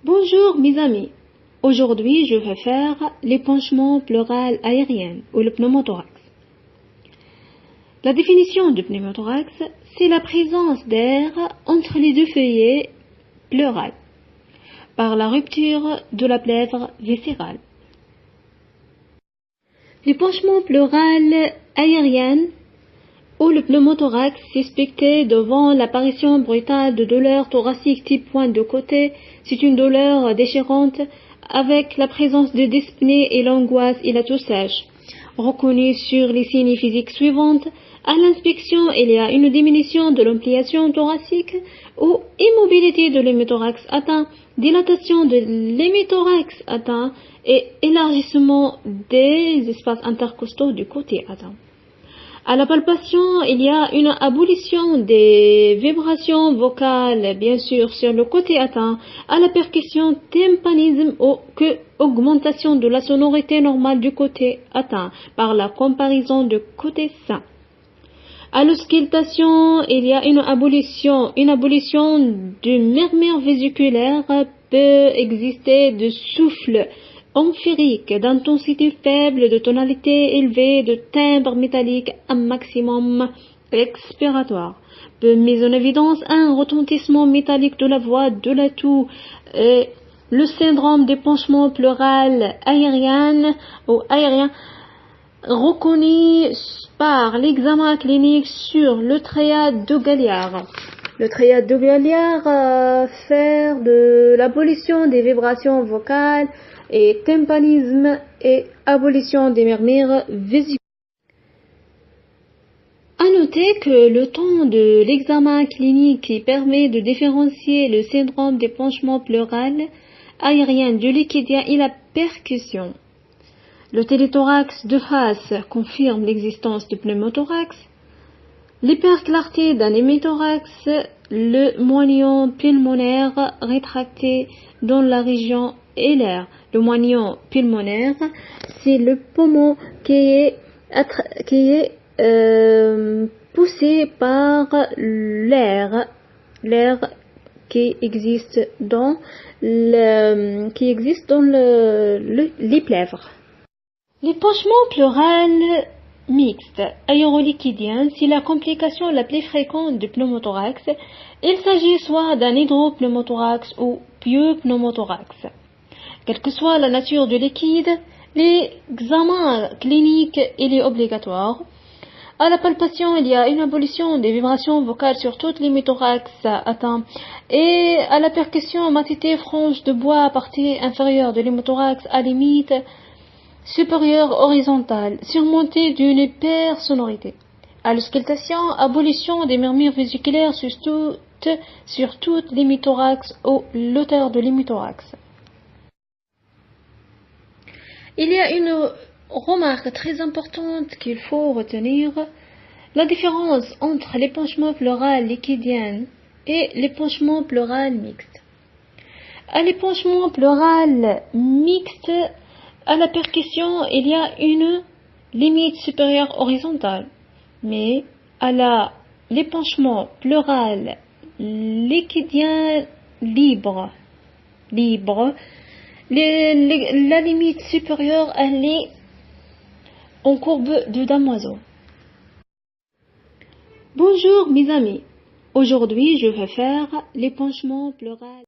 Bonjour mes amis, aujourd'hui je vais faire l'épanchement pleural aérien ou le pneumothorax. La définition du pneumothorax, c'est la présence d'air entre les deux feuillets pleurales par la rupture de la plèvre viscérale. L'épanchement pleural aérien ou le pneumothorax suspecté devant l'apparition brutale de douleurs thoraciques type pointe de côté, c'est une douleur déchirante avec la présence de dyspnée et l'angoisse et la toux sèche. Reconnue sur les signes physiques suivantes, à l'inspection, il y a une diminution de l'ampliation thoracique ou immobilité de l'hémothorax atteint, dilatation de l'hémothorax atteint et élargissement des espaces intercostaux du côté atteint. À la palpation, il y a une abolition des vibrations vocales, bien sûr, sur le côté atteint. À la percussion, tympanisme ou augmentation de la sonorité normale du côté atteint par la comparaison du côté sain. À l'auscultation, il y a une abolition du murmure vésiculaire peut exister de souffle amphérique, d'intensité faible, de tonalité élevée, de timbre métallique, un maximum expiratoire. Peut mettre en évidence un retentissement métallique de la voix, de la toux, le syndrome d'épanchement pleural aérien ou aérien reconnu par l'examen clinique sur le triade de Galliard. Le triade de Galliard fait de l'abolition des vibrations vocales et tympanisme et abolition des murmures vésiculaires. À noter que le temps de l'examen clinique qui permet de différencier le syndrome d'épanchement pleural aérien du liquidien et la percussion. Le téléthorax de face confirme l'existence du pneumothorax. L'hyperclarté d'un hémothorax, le moignon pulmonaire rétracté dans la région ailiaire. Le moignon pulmonaire, c'est le poumon qui est poussé par l'air qui existe dans les plèvres. L'épanchement pleural mixte aéroliquidien, c'est la complication la plus fréquente du pneumothorax. Il s'agit soit d'un hydropneumothorax ou pneumothorax. Quelle que soit la nature du liquide, l'examen clinique est obligatoire. À la palpation, il y a une abolition des vibrations vocales sur tout l'hémothorax atteint. Et à la percussion, matité frange de bois à partie inférieure de l'hémothorax à limite supérieure horizontale, surmontée d'une hypersonorité. À l'auscultation, abolition des murmures vésiculaires sur toute l'hémothorax ou l'auteur de l'hémothorax. Il y a une remarque très importante qu'il faut retenir, la différence entre l'épanchement pleural liquidien et l'épanchement pleural mixte. À l'épanchement pleural mixte, à la percussion, il y a une limite supérieure horizontale, mais à l'épanchement pleural liquidien libre, la limite supérieure, elle est en courbe de damoiseau. Bonjour mes amis, aujourd'hui je vais faire l'épanchement pleural.